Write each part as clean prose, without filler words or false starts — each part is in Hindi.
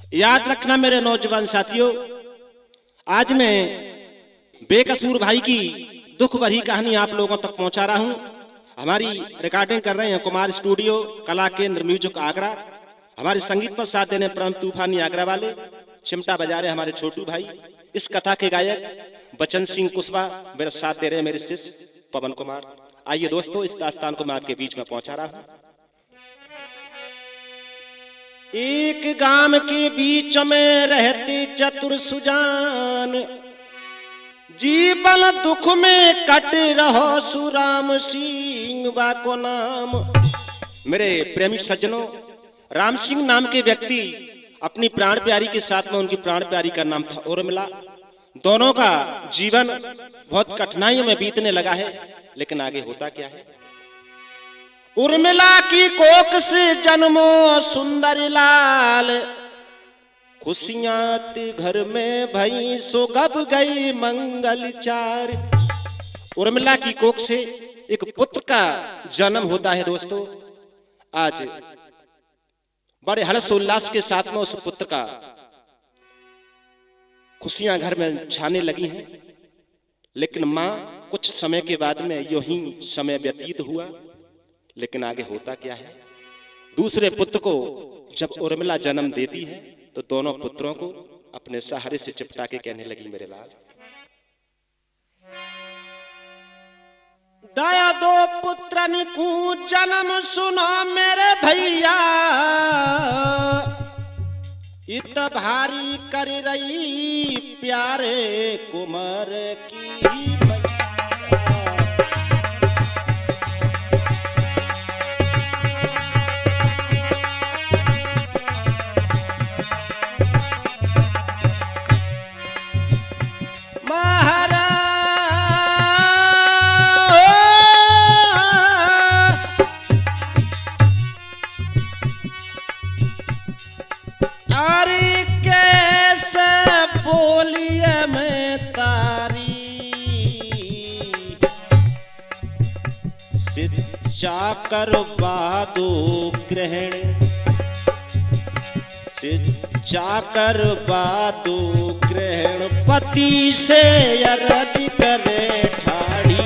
याद रखना मेरे नौजवान साथियों, आज मैं बेकसूर भाई की दुख भरी कहानी आप लोगों तक पहुंचा रहा हूं। हमारी रिकॉर्डिंग कर रहे हैं कुमार स्टूडियो कला केंद्र म्यूजिक आगरा। हमारे संगीत पर साथ देने परम तूफानी आगरा वाले, चिमटा बजा रहे हमारे छोटू भाई। इस कथा के गायक बचन सिंह कुशवाहा मेरे साथ दे रहे हैं मेरे शिष्य पवन कुमार। आइए दोस्तों, इस दास्तान को मैं आपके बीच में पहुंचा रहा हूं। एक गांव के बीच में रहते चतुर सुजान, जीवन दुख में कट रहो सुराम सिंह बाको नाम। मेरे प्रेमी सज्जनों, राम सिंह नाम के व्यक्ति अपनी प्राण प्यारी के साथ में, उनकी प्राण प्यारी का नाम था उर्मिला। दोनों का जीवन बहुत कठिनाइयों में बीतने लगा है, लेकिन आगे होता क्या है। उर्मिला की कोख से जन्मो सुंदर लाल, खुशियां घर में भई सो गब गई मंगल चार। उर्मिला की कोख से एक पुत्र का जन्म होता है दोस्तों। आज बड़े हर्ष उल्लास के साथ में उस पुत्र का खुशियां घर में छाने लगी हैं। लेकिन मां कुछ समय के बाद में यूं ही समय व्यतीत हुआ, लेकिन आगे होता क्या है। दूसरे पुत्र को जब उर्मिला जन्म देती है तो दोनों पुत्रों को अपने सहारे से चिपटा के कहने लगी, मेरे लाल दया दो पुत्रन को जन्म सुनो मेरे भैया, इत भारी कर रही प्यारे कुमार की। चाकर बादो ग्रहण, चाकर बादो ग्रहण, पति से अरज करे ठाड़ी।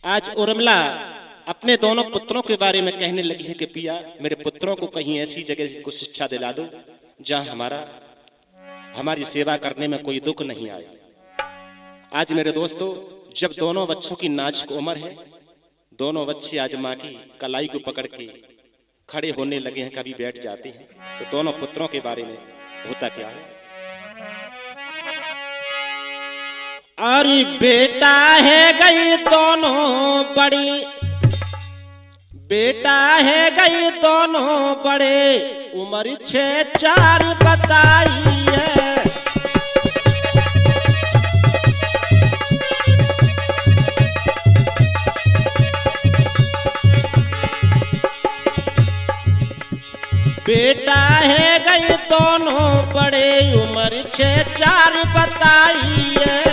आज उर्मिला अपने दोनों पुत्रों के बारे में कहने लगी है कि पिया, मेरे पुत्रों को कहीं ऐसी जगह को शिक्षा दिला दो जहां हमारी सेवा करने में कोई दुख नहीं आए। आज मेरे दोस्तों, जब दोनों बच्चों की नाजुक उम्र है, दोनों बच्चे आज माँ की कलाई को पकड़ के खड़े होने लगे हैं, कभी बैठ जाते हैं। तो दोनों पुत्रों के बारे में होता क्या है। अरे बेटा है गई दोनों बड़ी, बेटा है गई दोनों बड़े, उम्र 6-4 बताई है। बेटा है गई दोनों बड़े, उम्र 6-4 बताई है।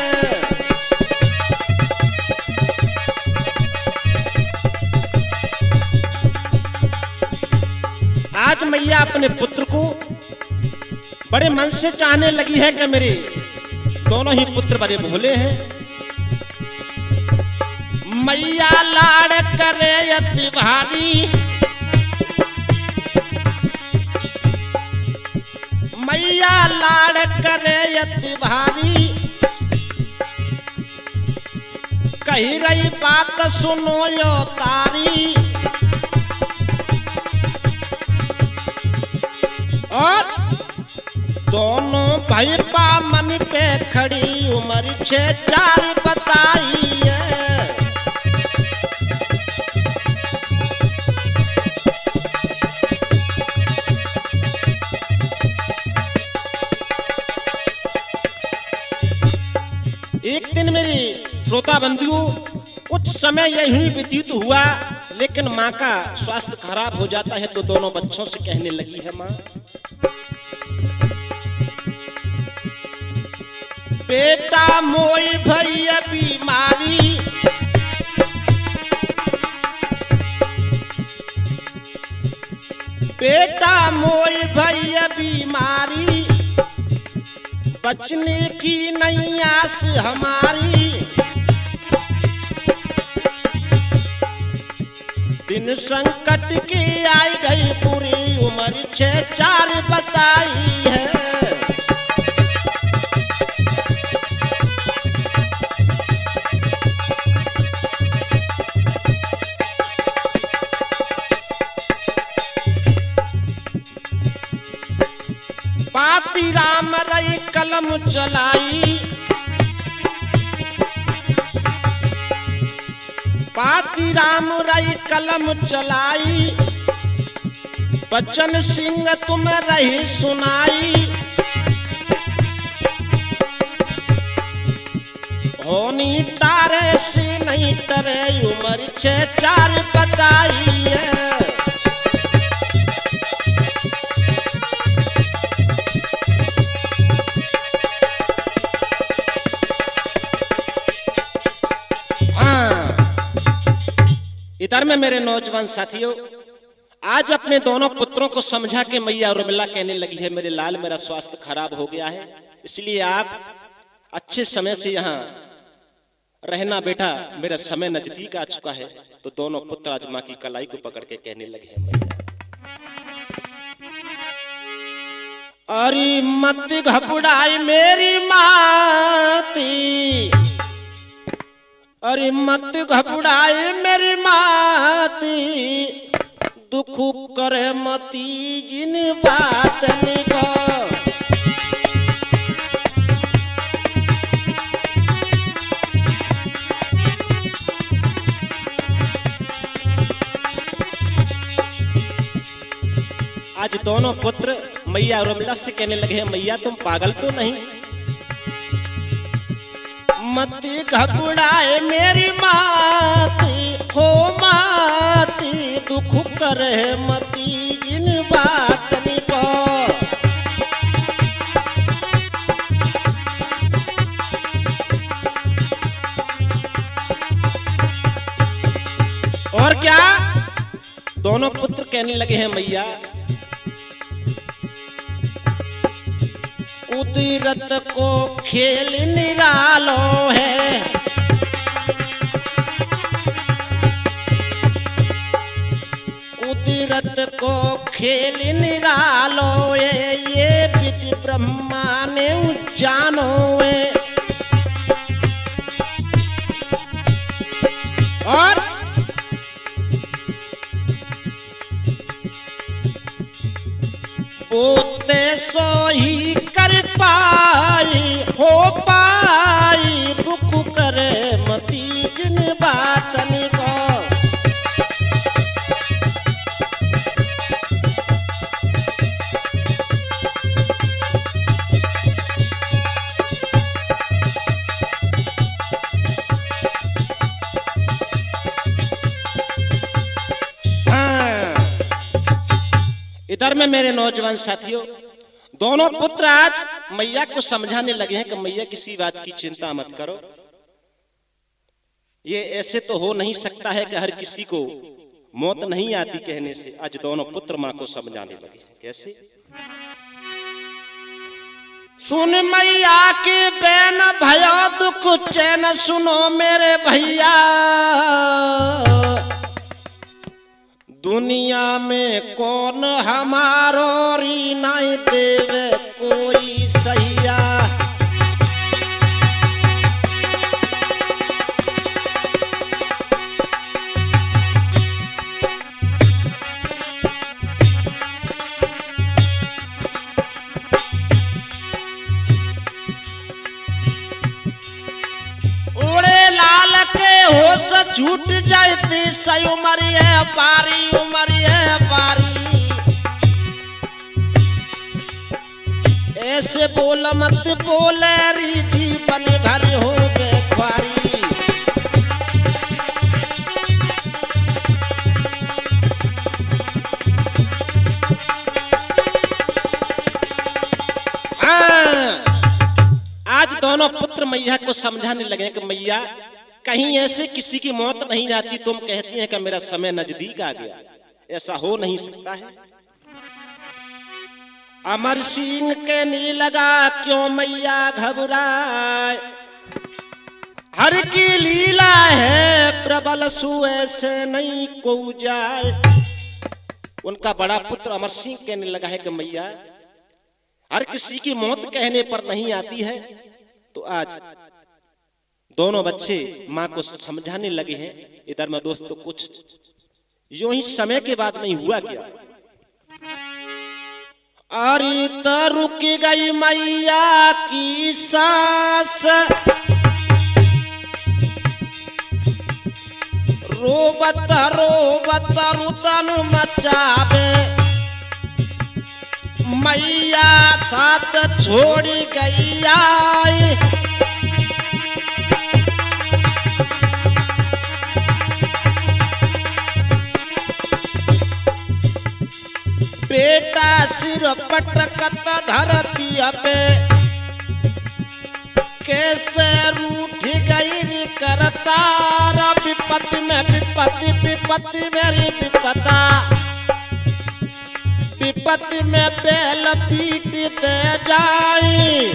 आज मैया अपने पुत्र को बड़े मन से चाहने लगी है कि मेरे दोनों ही पुत्र बड़े भोले हैं। मैया लाड़ करे अति भारी, मैया लाड़ करे अति भारी, कही रही बात सुनो यो तारी। और दोनों भाई मन पे खड़ी, उम्र 6-4 बताई है। एक दिन मेरी श्रोता बंधुओं, कुछ समय यही व्यतीत हुआ लेकिन माँ का स्वास्थ्य खराब हो जाता है तो दोनों बच्चों से कहने लगी है माँ, बेटा मोई भरी बीमारी, बेटा मोई भरी बीमारी, बचने की नहीं आस हमारी, दिन संकट की आई गई पूरी उम्र 6-4 बताई है। पाती राम रही कलम चलाई, पाती राम रही कलम चलाई, बच्चन सिंह तुम रही सुनाई, होनी तारे से नहीं तरे उम्र 6-4 बताई है। इधर में मेरे नौजवान साथियों, आज अपने दोनों पुत्रों को समझा के मैया उर्मिला कहने लगी है, मेरे लाल मेरा स्वास्थ्य खराब हो गया है, इसलिए आप अच्छे समय से यहाँ रहना बेटा, मेरा समय नजदीक आ चुका है। तो दोनों पुत्र आज माँ की कलाई को पकड़ के कहने लगे हैं, मैया अरे मत घबराई मेरी माती, अरे मत घबराए मेरी माती, दुख करे मती जिन बात निको, आज दोनों पुत्र मैया उर्मिला से कहने लगे हैं, मैया तुम पागल तो नहीं, मत घबराए मेरी माती, हो माती, दुख करे मती इन बात निको, और क्या दोनों पुत्र कहने लगे हैं, मैया कुदरत को खेल निरालो है, कुदरत को खेल निरालो है, ये विधि ब्रह्मा ने जानो है। और पोते सो ही कर पाई, हो पाई, दुख करे मती जिन बातन को, इधर में मेरे नौजवान साथियों, दोनों पुत्र आज मैया को समझाने लगे हैं कि मैया किसी बात की चिंता मत करो, ये ऐसे तो हो नहीं सकता है कि हर किसी को मौत नहीं आती कहने से। आज दोनों पुत्र मां को समझाने लगे हैं, कैसे? सुन मैया की बैन भयो दुख चैन सुनो मेरे भैया, दुनिया में कौन हमारो री नहीं देवे कोई सैया, छूट जाती सही उमरी है पारी, उमरी है पारी, ऐसे बोल मत बोले रीठी बन भर हो गए ख्वारी, मैया को समझाने लगे कि मैया कहीं ऐसे किसी की मौत नहीं जाती, तुम कहती हैं कि मेरा समय नजदीक आ गया, ऐसा हो नहीं सकता है। अमर सिंह के नी लगा क्यों मैया घबराए, हर की लीला है प्रबल सु ऐसे नहीं को जाए। उनका बड़ा पुत्र अमर सिंह कहने लगा है कि मैया हर किसी की मौत कहने पर नहीं आती है। तो आज दोनों बच्चे माँ को समझाने लगे हैं। इधर में दोस्तों कुछ यूं ही समय के बाद नहीं हुआ क्या, अरे तो रुक गई मैया की सांस, रोबत रोबत रुतन मचावे, मैया साथ छोड़ी गई आई। बेटा सिर पटकत धरती पे, कैसे रूठ गई करतार, विपत्ति में विपत्ति विपत्ति मेरी विपदा, विपत्ति में बैल पीटते जाई।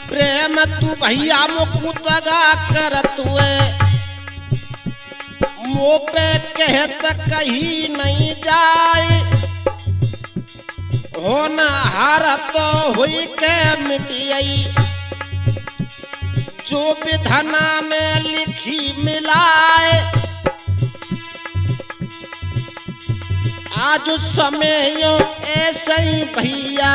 प्रेम तू भैया मुकुतगा करत हुए, मुँह पे कहत कहीं नहीं जाए, होना हार तो हुई के मिटियई, जो विधना ने लिखी मिलाए। आज समय यो ऐसे ही भैया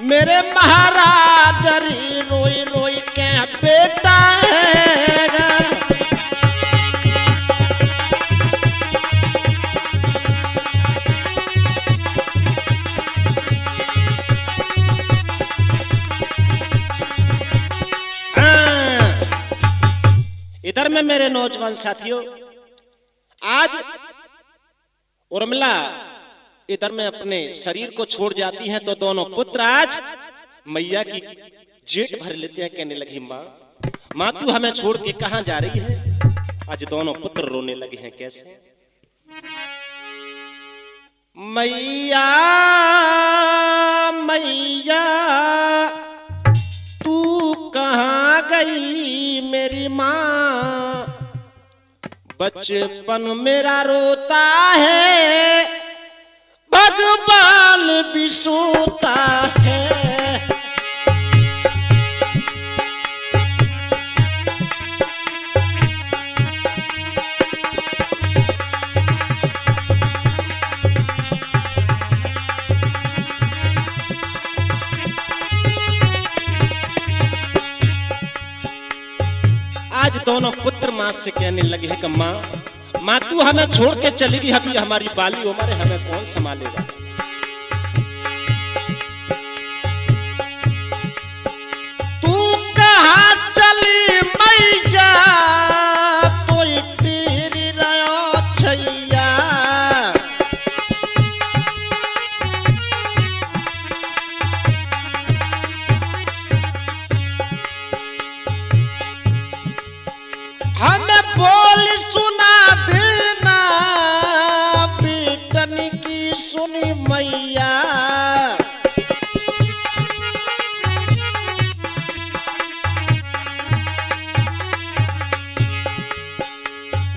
मेरे महाराज री रोई रोई के बेटा है। इधर में मेरे नौजवान साथियों, आज उर्मिला इधर में अपने शरीर को छोड़ जाती हैं, तो दोनों पुत्र आज मैया की जेठ भर लेते हैं। कहने लगी माँ तू हमें छोड़ के कहां जा रही है। आज दोनों पुत्र रोने लगे हैं। कैसे मैया मैया तू कहां गई मेरी माँ, बचपन मेरा रोता है, भगवान भी सोता है। आज दोनों पुत्र माँ से कहने लगे हैं कि माँ तू हमें छोड़ के चलेगी, अभी हमारी बाली उम्र है, हमें कौन संभालेगा। तू कहाँ चली मैया, तो तेरी रयो छैया, हमें बोल सुना देना, बेटन की सुनी मैया।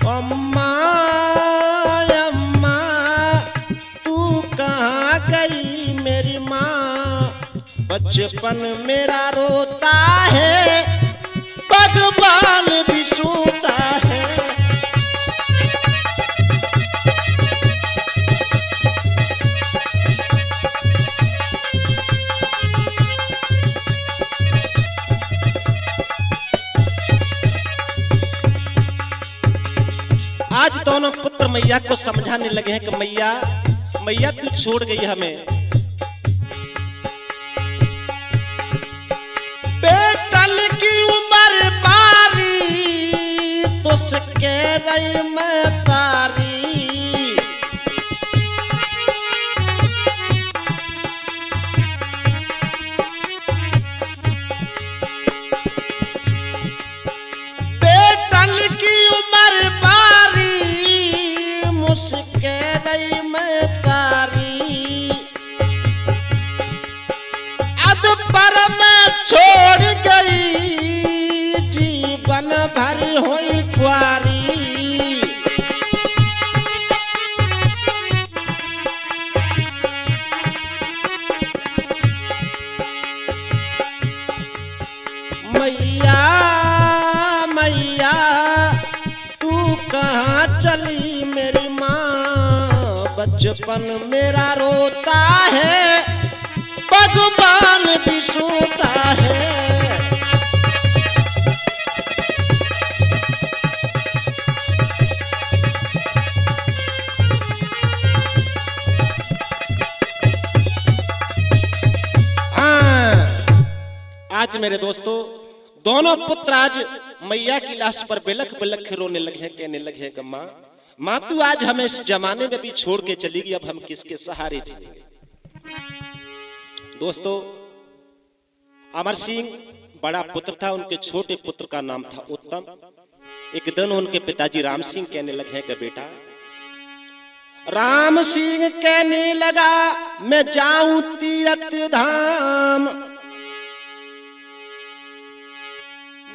अम्मा अम्मा तू कहाँ गई मेरी माँ, बचपन मेरा रोता है, भगवान भी सोता है। आज दोनों पुत्र मैया को समझाने लगे हैं कि मैया मैया तू छोड़ गई हमें, बेटल की उम्र रही मैं तारी। बेटल की उम्र बारी मुझके रही मैं तारी। अद पर मैं छोड़ गई जीवन भर हुई कुंवारी। मैया मैया तू कहाँ चली मेरी माँ। बचपन मेरा रोता है भगवान भी सोता है। आज मेरे दोस्तों दोनों पुत्र आज मैया की लाश पर बिलख बिलख रोने लगे हैं, कहने लगे हैं कि माँ माँ तू आज हमें इस जमाने में भी छोड़ के चली गई, अब हम किसके सहारे जिएंगे। दोस्तों अमर सिंह बड़ा पुत्र था, उनके छोटे पुत्र का नाम था उत्तम। एक दिन उनके पिताजी राम सिंह कहने लगे हैं कि बेटा, राम सिंह कहने लगा मैं जाऊं तीर्थ धाम।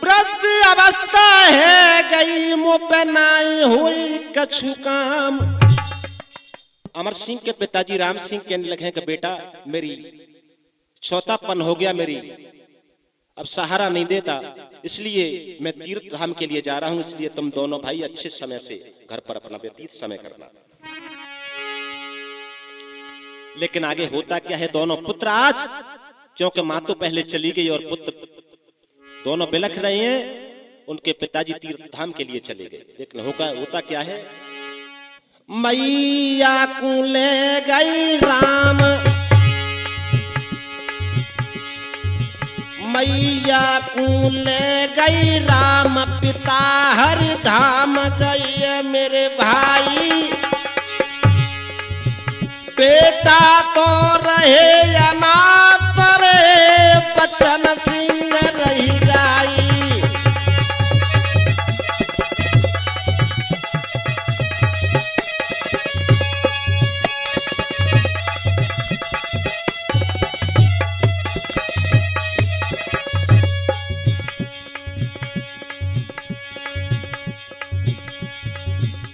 वृद्ध अवस्था है गई मुँह पे नाई हुई कछु काम। अमर सिंह के पिताजी राम सिंह कहने लगे हैं कि बेटा मेरी चौथापन हो गया, मेरी अब सहारा नहीं देता, इसलिए मैं तीर्थ धाम के लिए जा रहा हूं, इसलिए तुम दोनों भाई अच्छे समय से घर पर अपना व्यतीत समय करना। लेकिन आगे होता क्या है, दोनों पुत्र आज क्योंकि माँ तो पहले चली गई और पुत्र दोनों बिलख रहे हैं, उनके पिताजी तीर्थ धाम के लिए चले गए। लेकिन होता क्या है, मैया को ले गई राम, मैया को ले गई राम, पिता हरि धाम गई मेरे भाई। बेटा तो रहे अनाथ रे बचन सिंह रही जाई।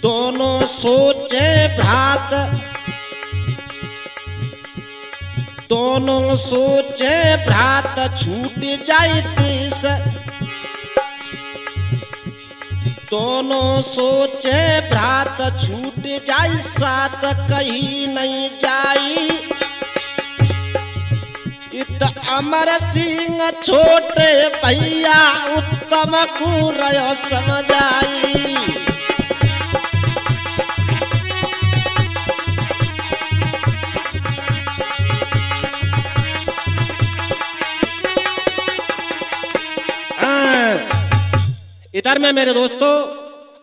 दोनों सोचे भ्रात, दोनों सोचे भ्रात छूट जाए देश। दोनों सोचे भ्रात छूट जाए साथ कहीं नहीं जाई। इत अमर सिंह छोटे भैया उत्तम को रयो समझाई। इधर में मेरे दोस्तों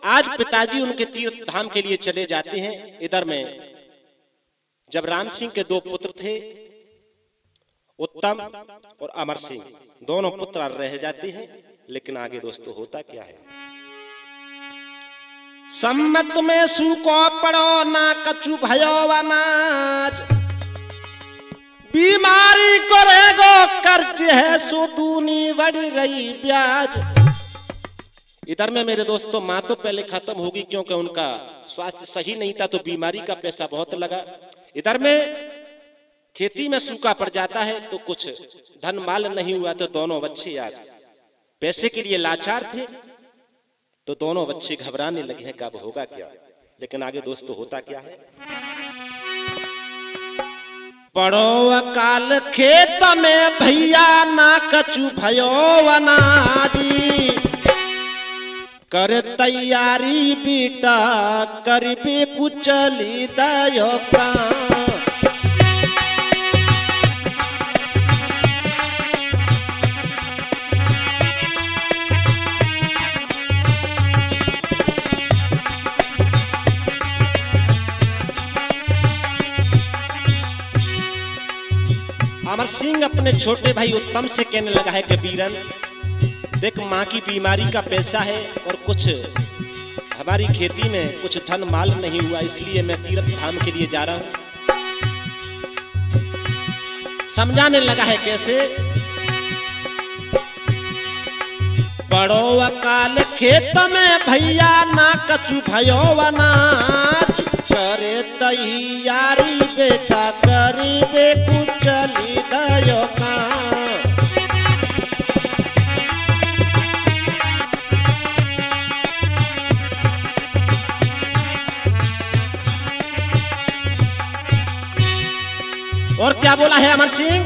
आज पिताजी उनके तीर्थ धाम के लिए चले जाते हैं। इधर में जब राम सिंह के दो पुत्र थे, उत्तम और अमर सिंह, दोनों पुत्र रह जाते हैं। लेकिन आगे दोस्तों होता क्या है, सम्मत में सूको पड़ो ना कछु भयो अनाज। बीमारी करेगो कर्ज है सो दूनी बढ़ रही ब्याज। इधर में मेरे दोस्तों माँ तो पहले खत्म होगी क्योंकि उनका स्वास्थ्य सही नहीं था, तो बीमारी का पैसा बहुत लगा। इधर में खेती में सूखा पड़ जाता है तो कुछ धन माल नहीं हुआ, तो दोनों बच्चे आज पैसे के लिए लाचार थे, तो दोनों बच्चे घबराने लगे हैं कब होगा क्या। लेकिन आगे दोस्तों होता क्या है, पड़ो अकाल खेत में भैया ना कछु भयो अनाजी। कर तैयारी बेटा करबे कुचली दयो प्राण। अमर सिंह अपने छोटे भाई उत्तम से कहने लगा है कि बीरन देख, माँ की बीमारी का पैसा है और कुछ हमारी खेती में कुछ धन माल नहीं हुआ, इसलिए मैं तीर्थ धाम के लिए जा रहा हूं। समझाने लगा है कैसे। बड़ो अकाल खेत में भैया ना कछु भयो अनाज, करे तैयारी बेटा करी बे कुचली दयो का। और क्या बोला है अमर सिंह।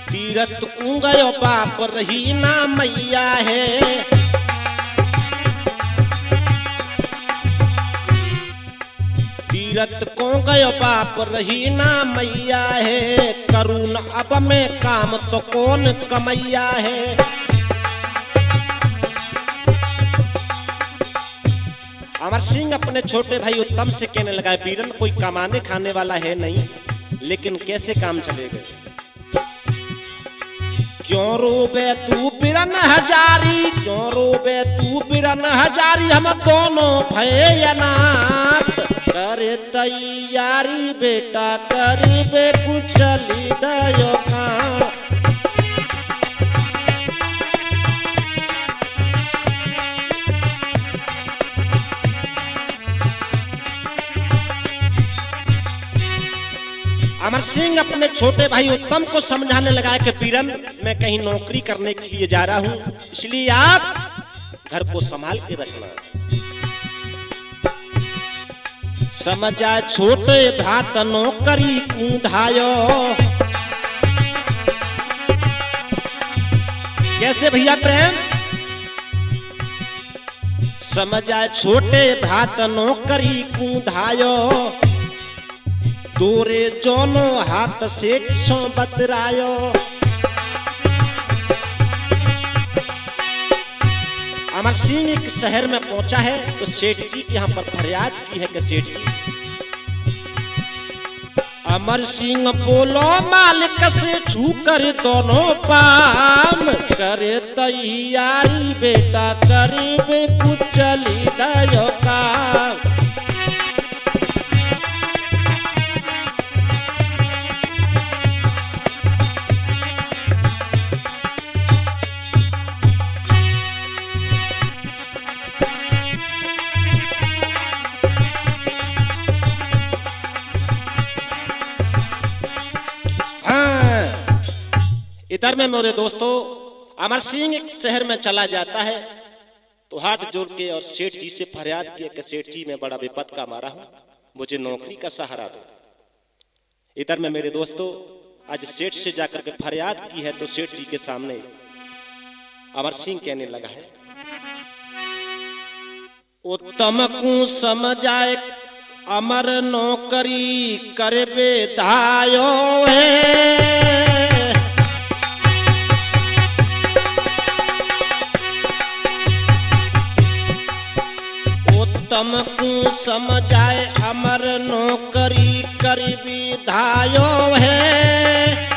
तीरथ को गयो बाप रही ना मैया है, तीरथ को गयो बाप रही ना मैया है, करुण अब में काम तो कौन कमैया है। अमर सिंह अपने छोटे भाई उत्तम से कहने लगा है बीरन कोई कमाने खाने वाला है नहीं, लेकिन कैसे काम चलेगा। क्यों रोबे तू बिरन हजारी, क्यों रोबे तू बिरन हजारी, हम दोनों भय अनाथ, करे तैयारी बेटा करी बे कुचली दयो का। अमर सिंह अपने छोटे भाई उत्तम को समझाने लगा है कि बीरन मैं कहीं नौकरी करने के लिए जा रहा हूं, इसलिए आप घर को संभाल के रखना। समझ जाए छोटे भ्रात नौकरी कूंधायो। कैसे भैया प्रेम। समझ जाए छोटे भ्रात नौकरी कूंधायो, तोरे जोनो हाथ सेठ सो बतरायो। अमर सिंह एक शहर में पहुंचा है तो सेठ जी के यहाँ पर फरियाद की है कि सेठ जी। अमर सिंह बोलो मालिक से छू कर दोनों पाम, करे तैयारी बेटा करीबे कुचली दयो का। इधर में मेरे दोस्तों अमर सिंह एक शहर में चला जाता है तो हाथ जोड़ के और सेठ जी से फरियाद किया कि सेठ जी मैं बड़ा विपद का मारा हूं, मुझे नौकरी का सहारा दो। इधर में मेरे दोस्तों आज सेठ से जाकर के फरियाद की है तो सेठ जी के सामने अमर सिंह कहने लगा है उत्तम को समझाए अमर नौकरी करबे धायो है। उत्तम को समझाए अमर नौकरी करबी धायो है,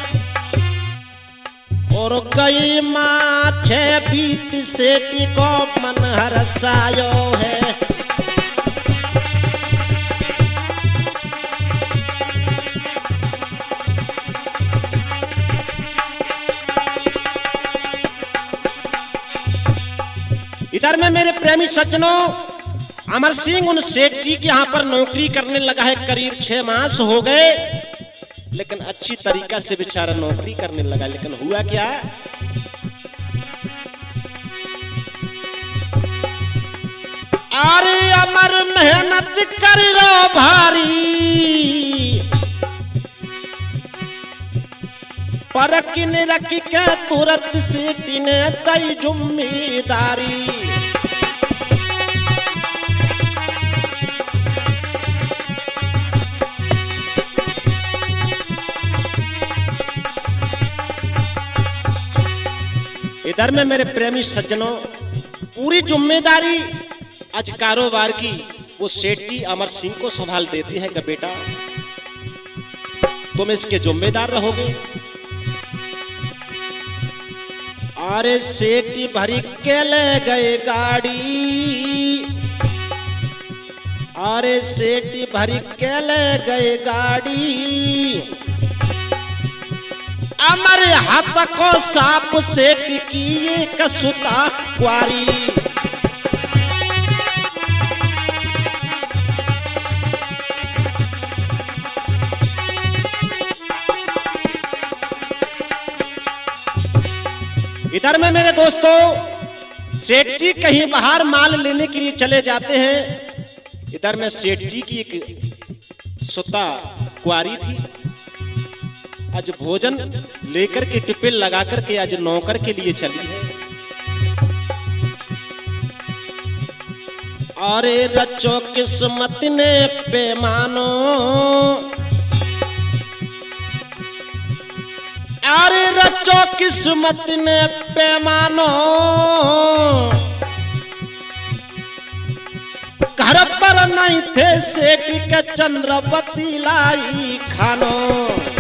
और गई माछे बीत सेठ को मन हरसायो है। इधर में मेरे प्रेमी सज्जनों अमर सिंह उन सेठ जी के यहाँ पर नौकरी करने लगा है, करीब 6 मास हो गए, लेकिन अच्छी तरीका से बेचारा नौकरी करने लगा। लेकिन हुआ क्या, अरे अमर मेहनत कर रो भारी, पर किन रख के तुरंत सेठ ने दई जिम्मेदारी। इधर में मेरे प्रेमी सज्जनों पूरी जिम्मेदारी आज कारोबार की वो सेठ जी अमर सिंह को संभाल देती है कि बेटा तुम इसके जिम्मेदार रहोगे। अरे सेठ भरी के ले गए गाड़ी, अरे सेठ भरी के ले गए गाड़ी, हमारे हाथ को साप सेठ की एक सुता कुआरी। इधर में मेरे दोस्तों सेठ जी कहीं बाहर माल लेने के लिए चले जाते हैं। इधर में सेठ जी की एक सुता कुआरी थी। आज भोजन लेकर के टिफिन लगा करके आज नौकर के लिए चली है। अरे रचो किस्मत ने पैमानो, अरे रचो किस्मत ने पैमानो, घर पर नहीं थे सेठ के चंद्रवती लाई खानो।